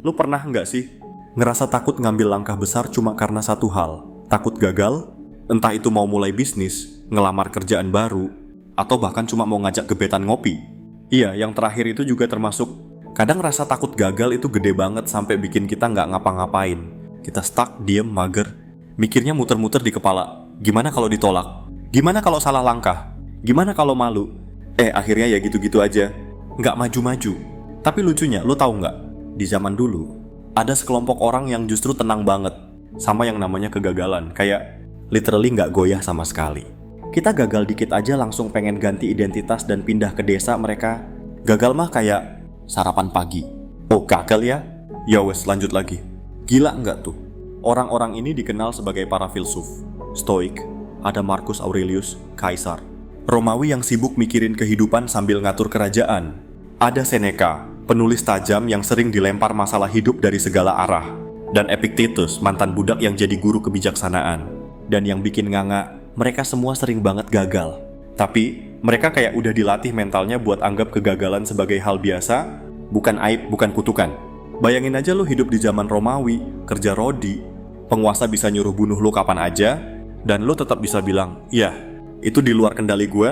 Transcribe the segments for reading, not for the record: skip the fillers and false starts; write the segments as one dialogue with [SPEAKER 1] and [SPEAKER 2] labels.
[SPEAKER 1] Lu pernah nggak sih ngerasa takut ngambil langkah besar cuma karena satu hal? Takut gagal? Entah itu mau mulai bisnis, ngelamar kerjaan baru, atau bahkan cuma mau ngajak gebetan ngopi. Iya, yang terakhir itu juga termasuk. Kadang rasa takut gagal itu gede banget sampai bikin kita nggak ngapa-ngapain. Kita stuck, diem, mager, mikirnya muter-muter di kepala. Gimana kalau ditolak? Gimana kalau salah langkah? Gimana kalau malu? Akhirnya ya gitu-gitu aja. Nggak maju-maju. Tapi lucunya, lu tahu nggak? Di zaman dulu, ada sekelompok orang yang justru tenang banget sama yang namanya kegagalan. Kayak literally nggak goyah sama sekali. Kita gagal dikit aja langsung pengen ganti identitas dan pindah ke desa mereka. Gagal mah kayak sarapan pagi. Oh gagal ya? Ya wes lanjut lagi. Gila nggak tuh? Orang-orang ini dikenal sebagai para filsuf. Stoik, ada Marcus Aurelius, Kaisar. Romawi yang sibuk mikirin kehidupan sambil ngatur kerajaan. Ada Seneca, penulis tajam yang sering dilempar masalah hidup dari segala arah. Dan Epictetus, mantan budak yang jadi guru kebijaksanaan. Dan yang bikin nganga, mereka semua sering banget gagal. Tapi, mereka kayak udah dilatih mentalnya buat anggap kegagalan sebagai hal biasa, bukan aib, bukan kutukan. Bayangin aja lu hidup di zaman Romawi, kerja rodi, penguasa bisa nyuruh bunuh lu kapan aja, dan lu tetap bisa bilang, ya, itu di luar kendali gue.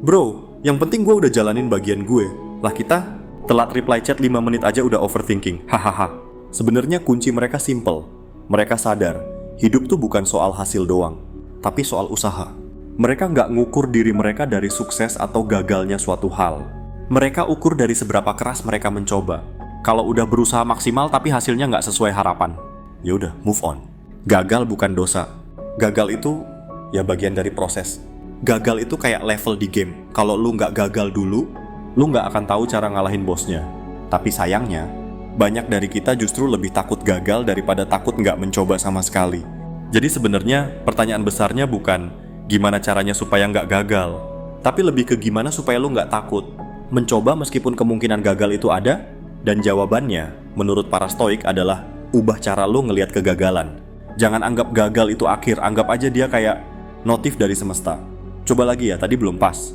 [SPEAKER 1] Bro, yang penting gue udah jalanin bagian gue. Lah kita, telat reply chat 5 menit aja udah overthinking. Hahaha. Sebenarnya kunci mereka simple. Mereka sadar, hidup tuh bukan soal hasil doang, tapi soal usaha. Mereka nggak ngukur diri mereka dari sukses atau gagalnya suatu hal. Mereka ukur dari seberapa keras mereka mencoba. Kalau udah berusaha maksimal tapi hasilnya nggak sesuai harapan, ya udah move on. Gagal bukan dosa. Gagal itu ya bagian dari proses. Gagal itu kayak level di game. Kalau lu nggak gagal dulu, lu nggak akan tahu cara ngalahin bosnya. Tapi sayangnya, banyak dari kita justru lebih takut gagal daripada takut nggak mencoba sama sekali. Jadi sebenarnya pertanyaan besarnya bukan gimana caranya supaya nggak gagal, tapi lebih ke gimana supaya lu nggak takut mencoba meskipun kemungkinan gagal itu ada. Dan jawabannya, menurut para stoik adalah ubah cara lu ngelihat kegagalan. Jangan anggap gagal itu akhir, anggap aja dia kayak notif dari semesta. Coba lagi ya, tadi belum pas.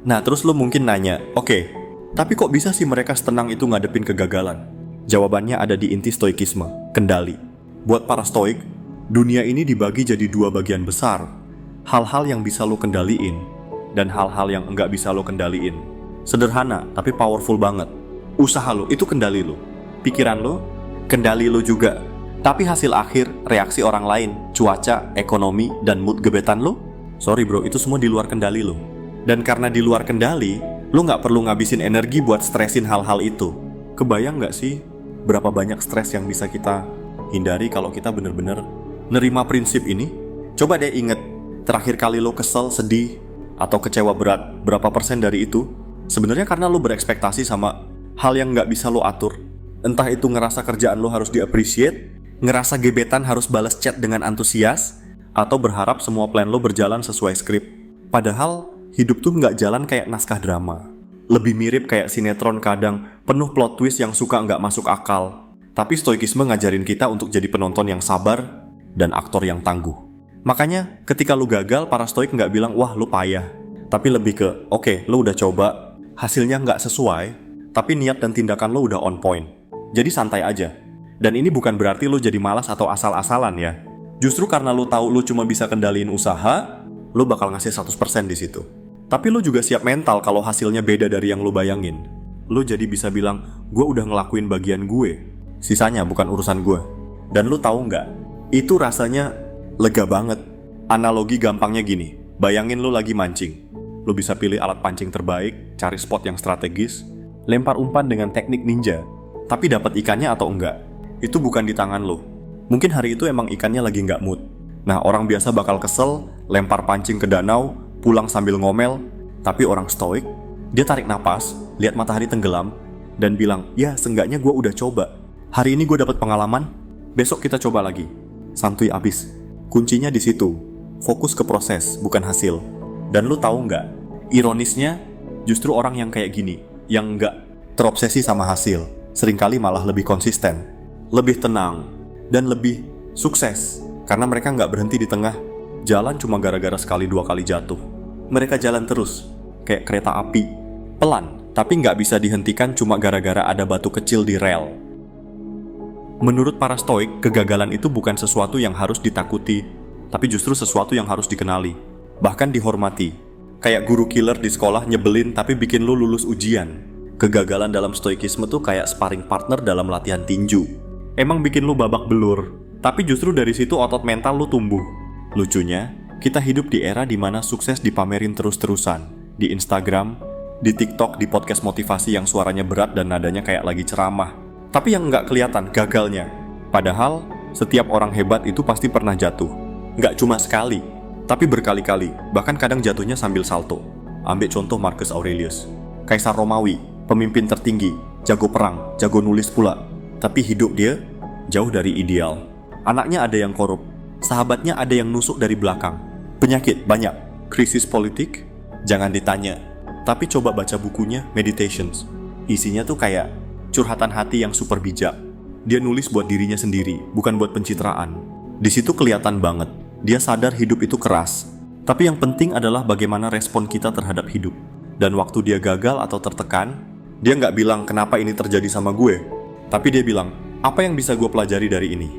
[SPEAKER 1] Nah terus lu mungkin nanya, oke, tapi kok bisa sih mereka setenang itu ngadepin kegagalan? Jawabannya ada di inti stoikisme, kendali. Buat para stoik, dunia ini dibagi jadi 2 bagian besar. Hal-hal yang bisa lu kendaliin, dan hal-hal yang enggak bisa lu kendaliin. Sederhana, tapi powerful banget. Usaha lu, itu kendali lu. Pikiran lu, kendali lu juga. Tapi hasil akhir, reaksi orang lain, cuaca, ekonomi, dan mood gebetan lu, sorry bro, itu semua di luar kendali lu. Dan karena di luar kendali, lu gak perlu ngabisin energi buat stresin hal-hal itu. Kebayang gak sih berapa banyak stres yang bisa kita hindari kalau kita bener-bener nerima prinsip ini? Coba deh inget, terakhir kali lu kesel, sedih, atau kecewa berat, berapa persen dari itu? Sebenarnya karena lu berekspektasi sama hal yang gak bisa lo atur. Entah itu ngerasa kerjaan lo harus di-appreciate, ngerasa gebetan harus balas chat dengan antusias, atau berharap semua plan lo berjalan sesuai skrip. Padahal, hidup tuh gak jalan kayak naskah drama. Lebih mirip kayak sinetron kadang, penuh plot twist yang suka gak masuk akal. Tapi stoikisme ngajarin kita untuk jadi penonton yang sabar dan aktor yang tangguh. Makanya, ketika lo gagal, para stoik gak bilang, wah lo payah. Tapi lebih ke, oke, lo udah coba, hasilnya gak sesuai, tapi niat dan tindakan lo udah on point. Jadi santai aja. Dan ini bukan berarti lo jadi malas atau asal-asalan ya. Justru karena lo tahu lo cuma bisa kendaliin usaha, lo bakal ngasih 100% di situ. Tapi lo juga siap mental kalau hasilnya beda dari yang lo bayangin. Lo jadi bisa bilang, gue udah ngelakuin bagian gue. Sisanya bukan urusan gue. Dan lo tahu nggak? Itu rasanya lega banget. Analogi gampangnya gini. Bayangin lo lagi mancing. Lo bisa pilih alat pancing terbaik, cari spot yang strategis, lempar umpan dengan teknik ninja, tapi dapat ikannya atau enggak, itu bukan di tangan lo. Mungkin hari itu emang ikannya lagi nggak mood. Nah orang biasa bakal kesel, lempar pancing ke danau, pulang sambil ngomel. Tapi orang stoik, dia tarik napas, lihat matahari tenggelam, dan bilang, ya seenggaknya gue udah coba. Hari ini gue dapat pengalaman, besok kita coba lagi. Santuy abis. Kuncinya di situ, fokus ke proses, bukan hasil. Dan lo tahu nggak, ironisnya justru orang yang kayak gini, yang nggak terobsesi sama hasil, seringkali malah lebih konsisten, lebih tenang, dan lebih sukses. Karena mereka nggak berhenti di tengah jalan cuma gara-gara sekali 2 kali jatuh. Mereka jalan terus, kayak kereta api, pelan, tapi nggak bisa dihentikan cuma gara-gara ada batu kecil di rel. Menurut para stoik, kegagalan itu bukan sesuatu yang harus ditakuti, tapi justru sesuatu yang harus dikenali, bahkan dihormati. Kayak guru killer di sekolah nyebelin tapi bikin lu lulus ujian. Kegagalan dalam stoikisme tuh kayak sparring partner dalam latihan tinju. Emang bikin lu babak belur, tapi justru dari situ otot mental lu tumbuh. Lucunya, kita hidup di era dimana sukses dipamerin terus-terusan. Di Instagram, di TikTok, di podcast motivasi yang suaranya berat dan nadanya kayak lagi ceramah. Tapi yang nggak kelihatan gagalnya. Padahal, setiap orang hebat itu pasti pernah jatuh. Nggak cuma sekali, tapi berkali-kali. Bahkan kadang jatuhnya sambil salto. Ambil contoh Marcus Aurelius. Kaisar Romawi, pemimpin tertinggi, jago perang, jago nulis pula. Tapi hidup dia jauh dari ideal. Anaknya ada yang korup. Sahabatnya ada yang nusuk dari belakang. Penyakit banyak. Krisis politik? Jangan ditanya. Tapi coba baca bukunya Meditations. Isinya tuh kayak curhatan hati yang super bijak. Dia nulis buat dirinya sendiri, bukan buat pencitraan. Di situ kelihatan banget, dia sadar hidup itu keras. Tapi yang penting adalah bagaimana respon kita terhadap hidup. Dan waktu dia gagal atau tertekan, dia nggak bilang kenapa ini terjadi sama gue. Tapi dia bilang, apa yang bisa gue pelajari dari ini?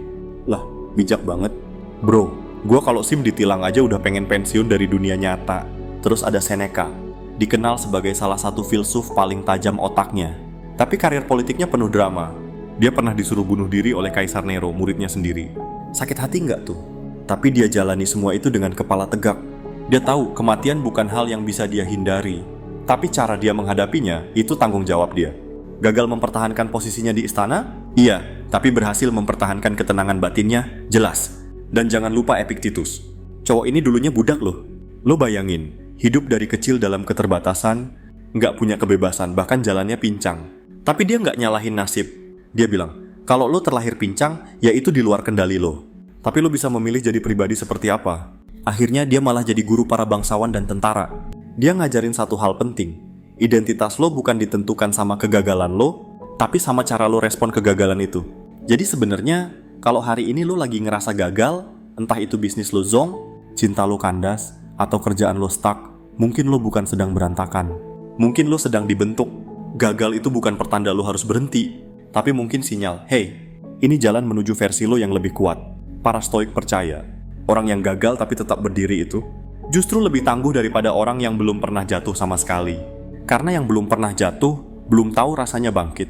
[SPEAKER 1] Lah, bijak banget. Bro, gue kalau SIM ditilang aja udah pengen pensiun dari dunia nyata. Terus ada Seneca, dikenal sebagai salah satu filsuf paling tajam otaknya. Tapi karir politiknya penuh drama. Dia pernah disuruh bunuh diri oleh Kaisar Nero, muridnya sendiri. Sakit hati nggak tuh? Tapi dia jalani semua itu dengan kepala tegak. Dia tahu kematian bukan hal yang bisa dia hindari. Tapi cara dia menghadapinya, itu tanggung jawab dia. Gagal mempertahankan posisinya di istana? Iya, tapi berhasil mempertahankan ketenangan batinnya? Jelas. Dan jangan lupa Epictetus. Cowok ini dulunya budak loh. Lo bayangin, hidup dari kecil dalam keterbatasan, nggak punya kebebasan, bahkan jalannya pincang. Tapi dia nggak nyalahin nasib. Dia bilang, kalau lo terlahir pincang, ya itu di luar kendali lo. Tapi lo bisa memilih jadi pribadi seperti apa. Akhirnya dia malah jadi guru para bangsawan dan tentara. Dia ngajarin satu hal penting. Identitas lo bukan ditentukan sama kegagalan lo, tapi sama cara lo respon kegagalan itu. Jadi sebenarnya, kalau hari ini lo lagi ngerasa gagal, entah itu bisnis lo zonk, cinta lo kandas, atau kerjaan lo stuck, mungkin lo bukan sedang berantakan. Mungkin lo sedang dibentuk. Gagal itu bukan pertanda lo harus berhenti, tapi mungkin sinyal, hey, ini jalan menuju versi lo yang lebih kuat. Para stoik percaya, orang yang gagal tapi tetap berdiri itu justru lebih tangguh daripada orang yang belum pernah jatuh sama sekali. Karena yang belum pernah jatuh, belum tahu rasanya bangkit.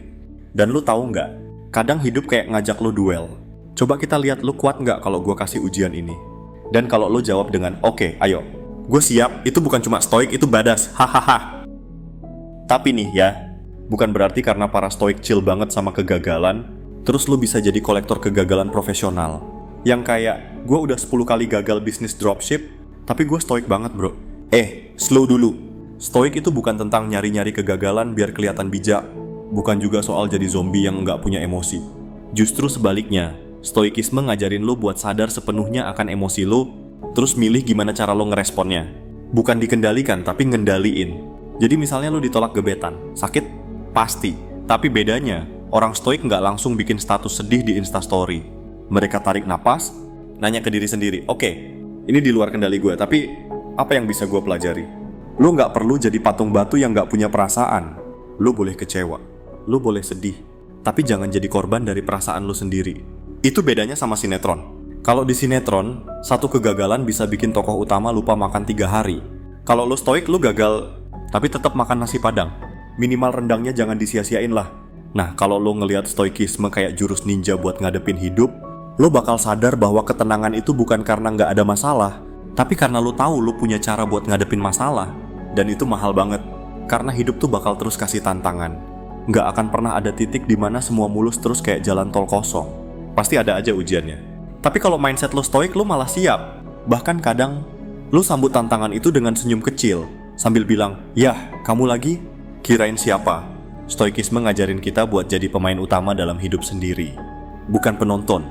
[SPEAKER 1] Dan lo tahu nggak, kadang hidup kayak ngajak lo duel. Coba kita lihat lo kuat nggak kalau gue kasih ujian ini. Dan kalau lo jawab dengan, oke, ayo, gue siap, itu bukan cuma stoik, itu badass, hahaha. Tapi nih ya, bukan berarti karena para stoik chill banget sama kegagalan, terus lu bisa jadi kolektor kegagalan profesional. Yang kayak, gue udah 10 kali gagal bisnis dropship, tapi gue stoik banget bro. Slow dulu. Stoik itu bukan tentang nyari-nyari kegagalan biar kelihatan bijak. Bukan juga soal jadi zombie yang nggak punya emosi. Justru sebaliknya, stoikisme ngajarin lu buat sadar sepenuhnya akan emosi lu, terus milih gimana cara lu ngeresponnya. Bukan dikendalikan, tapi ngendaliin. Jadi misalnya lu ditolak gebetan, sakit? Pasti. Tapi bedanya, orang stoik nggak langsung bikin status sedih di Instastory. Mereka tarik napas, nanya ke diri sendiri, oke, ini di luar kendali gue, tapi apa yang bisa gue pelajari? Lu nggak perlu jadi patung batu yang nggak punya perasaan. Lu boleh kecewa, lu boleh sedih, tapi jangan jadi korban dari perasaan lu sendiri. Itu bedanya sama sinetron. Kalau di sinetron, satu kegagalan bisa bikin tokoh utama lupa makan 3 hari. Kalau lu stoik, lu gagal tapi tetap makan nasi padang. Minimal rendangnya jangan disia-siain lah. Nah, kalau lo ngelihat stoikisme kayak jurus ninja buat ngadepin hidup, lo bakal sadar bahwa ketenangan itu bukan karena nggak ada masalah, tapi karena lo tahu lo punya cara buat ngadepin masalah. Dan itu mahal banget, karena hidup tuh bakal terus kasih tantangan. Nggak akan pernah ada titik di mana semua mulus terus kayak jalan tol kosong. Pasti ada aja ujiannya. Tapi kalau mindset lo stoik, lo malah siap. Bahkan kadang, lo sambut tantangan itu dengan senyum kecil, sambil bilang, yah, kamu lagi? Kirain siapa? Stoikisme ngajarin kita buat jadi pemain utama dalam hidup sendiri. Bukan penonton,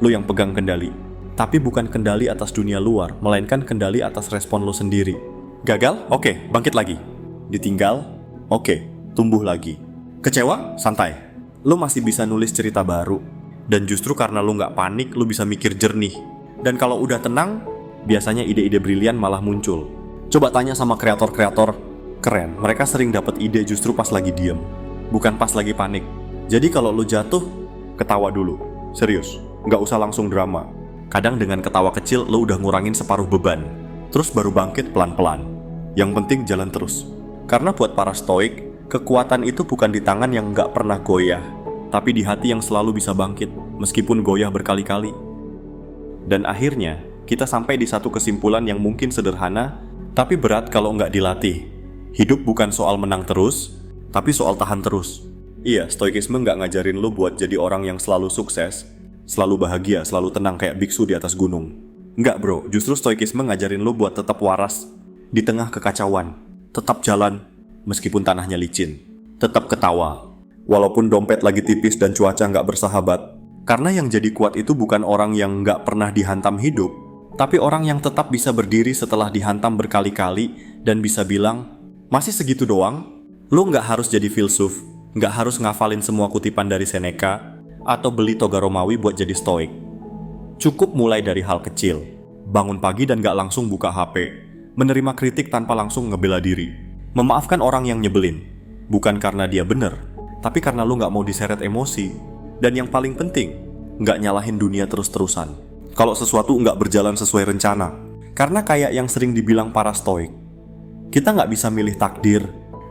[SPEAKER 1] lo yang pegang kendali. Tapi bukan kendali atas dunia luar, melainkan kendali atas respon lo sendiri. Gagal? Oke, bangkit lagi. Ditinggal? Oke, tumbuh lagi. Kecewa? Santai. Lo masih bisa nulis cerita baru. Dan justru karena lo gak panik, lo bisa mikir jernih. Dan kalau udah tenang, biasanya ide-ide brilian malah muncul. Coba tanya sama kreator-kreator keren, mereka sering dapat ide justru pas lagi diem, bukan pas lagi panik. Jadi kalau lu jatuh, ketawa dulu. Serius, nggak usah langsung drama. Kadang dengan ketawa kecil lo udah ngurangin separuh beban. Terus baru bangkit pelan-pelan. Yang penting jalan terus. Karena buat para stoik, kekuatan itu bukan di tangan yang nggak pernah goyah, tapi di hati yang selalu bisa bangkit, meskipun goyah berkali-kali. Dan akhirnya, kita sampai di satu kesimpulan yang mungkin sederhana, tapi berat kalau nggak dilatih. Hidup bukan soal menang terus, tapi soal tahan terus. Iya, stoikisme nggak ngajarin lo buat jadi orang yang selalu sukses, selalu bahagia, selalu tenang kayak biksu di atas gunung. Nggak bro, justru stoikisme ngajarin lo buat tetap waras di tengah kekacauan, tetap jalan meskipun tanahnya licin, tetap ketawa walaupun dompet lagi tipis dan cuaca nggak bersahabat. Karena yang jadi kuat itu bukan orang yang nggak pernah dihantam hidup, tapi orang yang tetap bisa berdiri setelah dihantam berkali-kali dan bisa bilang, masih segitu doang? Lo nggak harus jadi filsuf, nggak harus ngafalin semua kutipan dari Seneca, atau beli toga Romawi buat jadi stoik. Cukup mulai dari hal kecil, bangun pagi dan nggak langsung buka HP, menerima kritik tanpa langsung ngebela diri, memaafkan orang yang nyebelin, bukan karena dia bener, tapi karena lo nggak mau diseret emosi. Dan yang paling penting, nggak nyalahin dunia terus-terusan kalau sesuatu nggak berjalan sesuai rencana. Karena kayak yang sering dibilang para stoik, kita nggak bisa milih takdir,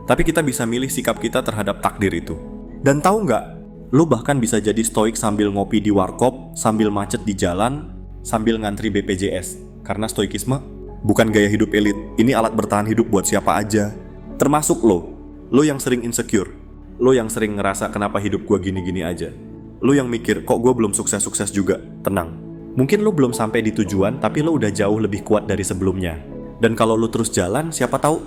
[SPEAKER 1] tapi kita bisa milih sikap kita terhadap takdir itu. Dan tahu nggak, lo bahkan bisa jadi stoik sambil ngopi di warkop, sambil macet di jalan, sambil ngantri BPJS. Karena stoikisme bukan gaya hidup elit, ini alat bertahan hidup buat siapa aja. Termasuk lo yang sering insecure, lo yang sering ngerasa kenapa hidup gua gini-gini aja. Lo yang mikir, kok gue belum sukses-sukses juga. Tenang, mungkin lo belum sampai di tujuan, tapi lo udah jauh lebih kuat dari sebelumnya. Dan kalau lo terus jalan, siapa tahu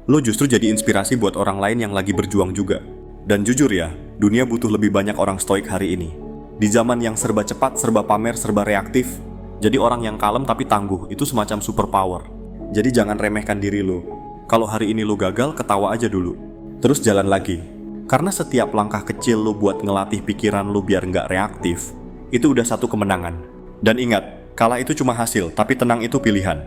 [SPEAKER 1] lo justru jadi inspirasi buat orang lain yang lagi berjuang juga. Dan jujur ya, dunia butuh lebih banyak orang stoik hari ini. Di zaman yang serba cepat, serba pamer, serba reaktif, jadi orang yang kalem tapi tangguh, itu semacam superpower. Jadi jangan remehkan diri lo. Kalau hari ini lo gagal, ketawa aja dulu. Terus jalan lagi. Karena setiap langkah kecil lo buat ngelatih pikiran lo biar nggak reaktif, itu udah satu kemenangan. Dan ingat, kalah itu cuma hasil, tapi tenang itu pilihan.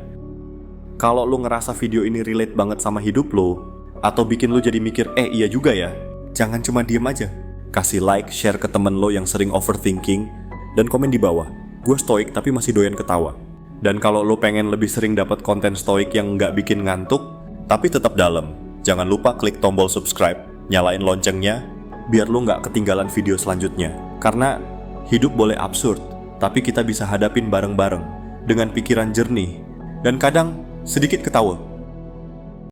[SPEAKER 1] Kalau lo ngerasa video ini relate banget sama hidup lo, atau bikin lo jadi mikir, iya juga ya, jangan cuma diem aja. Kasih like, share ke temen lo yang sering overthinking, dan komen di bawah, gue stoik tapi masih doyan ketawa. Dan kalau lo pengen lebih sering dapat konten stoik yang nggak bikin ngantuk, tapi tetap dalam, jangan lupa klik tombol subscribe, nyalain loncengnya, biar lo nggak ketinggalan video selanjutnya. Karena hidup boleh absurd, tapi kita bisa hadapin bareng-bareng dengan pikiran jernih dan kadang sedikit ketawa.